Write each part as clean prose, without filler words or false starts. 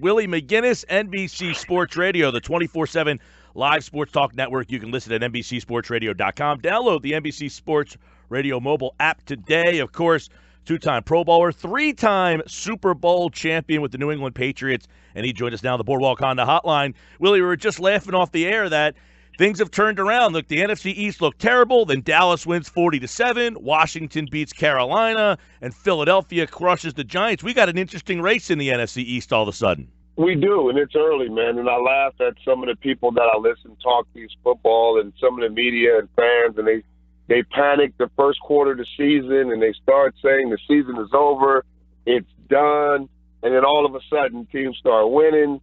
Willie McGinest, NBC Sports Radio, the 24/7 live sports talk network. You can listen at NBCSportsRadio.com. Download the NBC Sports Radio mobile app today. Of course, two-time Pro Bowler, three-time Super Bowl champion with the New England Patriots, and he joined us now on the Boardwalk Honda Hotline. Willie, we were just laughing off the air that things have turned around. Look, the NFC East looked terrible. Then Dallas wins 40-7. Washington beats Carolina, and Philadelphia crushes the Giants. We got an interesting race in the NFC East all of a sudden. We do, and it's early, man. And I laugh at some of the people that I listen talk these football and some of the media and fans, and they panic the first quarter of the season, and they start saying the season is over, it's done, and then all of a sudden teams start winning,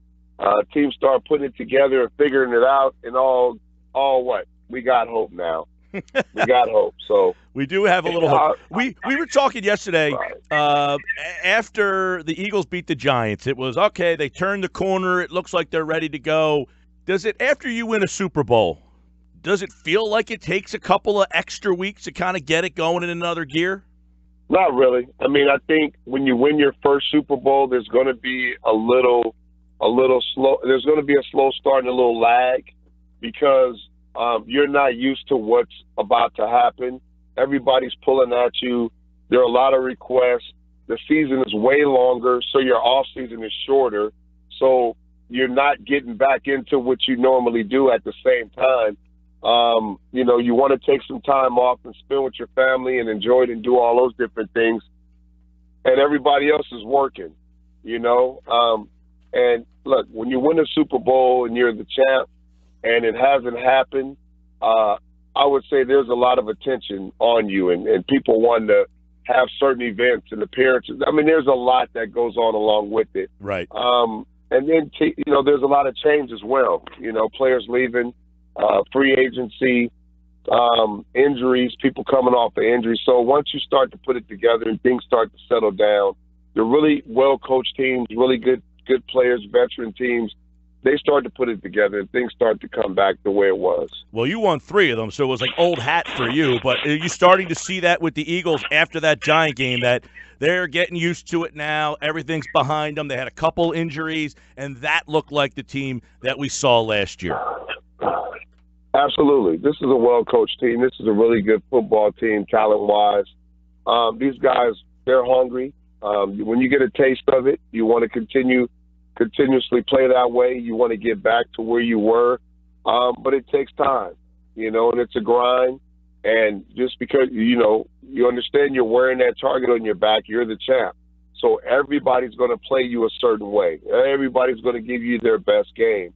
teams start putting it together and figuring it out, and all what? We got hope now. We got hope. So we do have a little hope. We were talking yesterday after the Eagles beat the Giants. It was, okay, they turned the corner. It looks like they're ready to go. Does it, after you win a Super Bowl, does it feel like it takes a couple of extra weeks to kind of get it going in another gear? Not really. I mean, I think when you win your first Super Bowl, there's going to be a little slow. There's going to be a slow start and a little lag because you're not used to what's about to happen. Everybody's pulling at you. There are a lot of requests. The season is way longer, so your off season is shorter. So you're not getting back into what you normally do at the same time. You want to take some time off and spend with your family and enjoy it and do all those different things. And everybody else is working, And look, when you win a Super Bowl and you're the champ and it hasn't happened, I would say there's a lot of attention on you and people want to have certain events and appearances. I mean, there's a lot that goes on along with it. Right. And then, there's a lot of change as well. Players leaving, free agency, injuries, people coming off the injuries. So once you start to put it together and things start to settle down, the really well-coached teams, really good players, veteran teams, they start to put it together and things start to come back the way it was. Well, you won 3 of them, so it was like old hat for you. But are you starting to see that with the Eagles after that Giant game, that they're getting used to it now, everything's behind them, they had a couple injuries, and that looked like the team that we saw last year? Absolutely. This is a well-coached team. This is a really good football team, talent-wise. These guys, they're hungry. When you get a taste of it, you want to continuously play that way. You want to get back to where you were. But it takes time, and it's a grind. And just because, you understand you're wearing that target on your back, you're the champ. So everybody's going to play you a certain way. Everybody's going to give you their best game.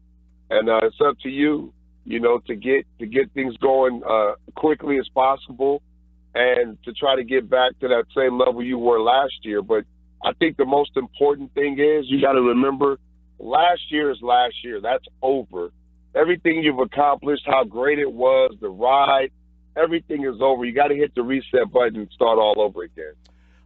And it's up to you, to get things going quickly as possible and to try to get back to that same level you were last year. But I think the most important thing is you got to remember last year is last year. That's over. Everything you've accomplished, how great it was, the ride, everything is over. You got to hit the reset button and start all over again.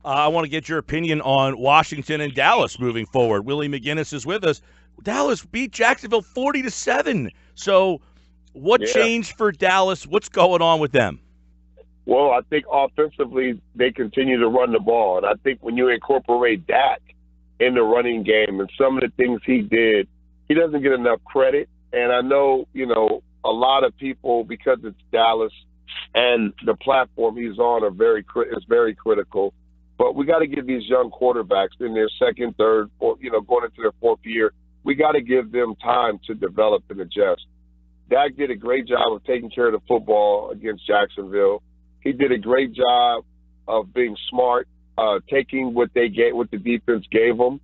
I want to get your opinion on Washington and Dallas moving forward. Willie McGinest is with us. Dallas beat Jacksonville 40-7. So what changed for Dallas? What's going on with them? Well, I think offensively they continue to run the ball. And I think when you incorporate Dak in the running game and some of the things he did, he doesn't get enough credit. And I know, a lot of people, because it's Dallas and the platform he's on is very critical. But we got to give these young quarterbacks in their second, third, or, going into their fourth year, we got to give them time to develop and adjust. Dak did a great job of taking care of the football against Jacksonville. He did a great job of being smart, taking what the defense gave him.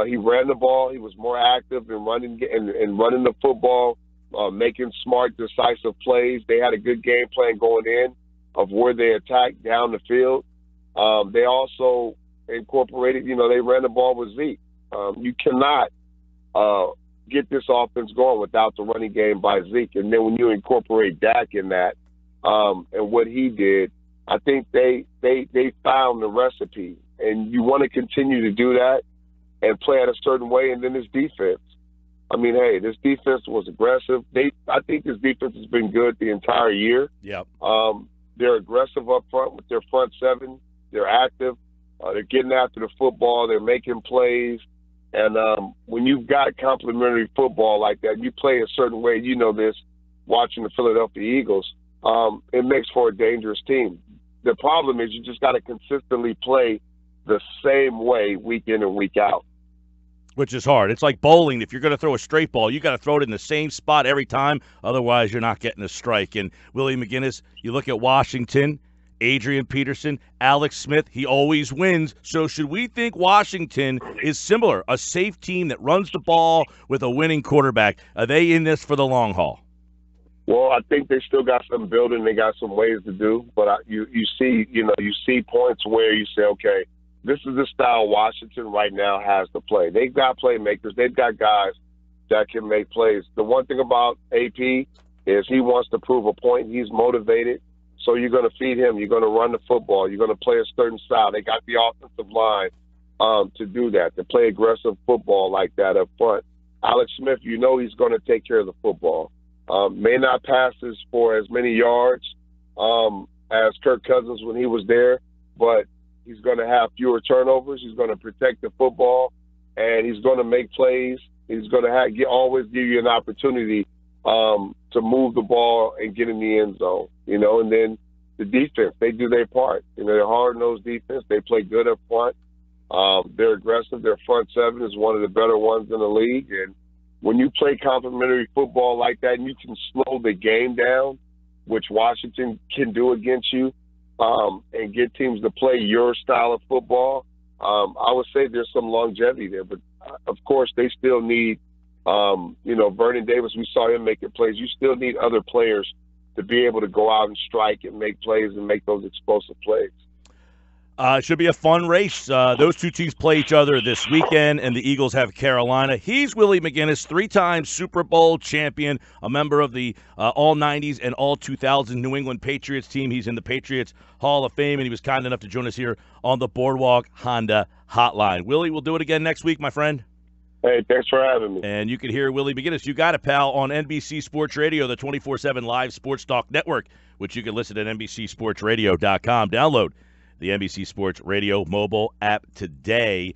He ran the ball. He was more active in running the football, making smart, decisive plays. They had a good game plan going in of where they attacked down the field. They also incorporated, they ran the ball with Zeke. You cannot get this offense going without the running game by Zeke. And then when you incorporate Dak in that, and what he did, I think they found the recipe. And you want to continue to do that and play at a certain way. And then this defense. I mean, hey, this defense was aggressive. I think this defense has been good the entire year. Yep. They're aggressive up front with their front seven. They're active. They're getting after the football. They're making plays. And when you've got complementary football like that, you play a certain way. You know this, watching the Philadelphia Eagles, it makes for a dangerous team. The problem is you just got to consistently play the same way week in and week out. Which is hard. It's like bowling. If you're going to throw a straight ball, you got to throw it in the same spot every time. Otherwise, you're not getting a strike. And Willie McGinest, you look at Washington, Adrian Peterson, Alex Smith, he always wins. So should we think Washington is similar, a safe team that runs the ball with a winning quarterback? Are they in this for the long haul? Well, I think they still got some building. They got some ways to do. But you see points where you say, okay, this is the style Washington right now has to play. They've got playmakers. They've got guys that can make plays. The one thing about AP is he wants to prove a point. He's motivated. So you're going to feed him. You're going to run the football. You're going to play a certain style. They got the offensive line to do that, to play aggressive football like that up front. Alex Smith, you know he's going to take care of the football. May not pass for as many yards as Kirk Cousins when he was there, but he's going to have fewer turnovers. He's going to protect the football, and he's going to make plays. He's going to always give you an opportunity to move the ball and get in the end zone, and then the defense, they do their part. They're hard-nosed defense. They play good up front. They're aggressive. Their front seven is one of the better ones in the league. And when you play complementary football like that and you can slow the game down, which Washington can do against you, and get teams to play your style of football, I would say there's some longevity there. But, of course, they still need Vernon Davis, we saw him making plays. You still need other players to be able to go out and strike and make plays and make those explosive plays. It should be a fun race. Those two teams play each other this weekend, and the Eagles have Carolina. He's Willie McGinest, three-time Super Bowl champion, a member of the All-90s and All-2000 New England Patriots team. He's in the Patriots Hall of Fame, and he was kind enough to join us here on the Boardwalk Honda Hotline. Willie, we'll do it again next week, my friend. Hey, thanks for having me. And you can hear Willie McGinest. You got it, pal, on NBC Sports Radio, the 24/7 live sports talk network, which you can listen at NBCSportsRadio.com. Download the NBC Sports Radio mobile app today.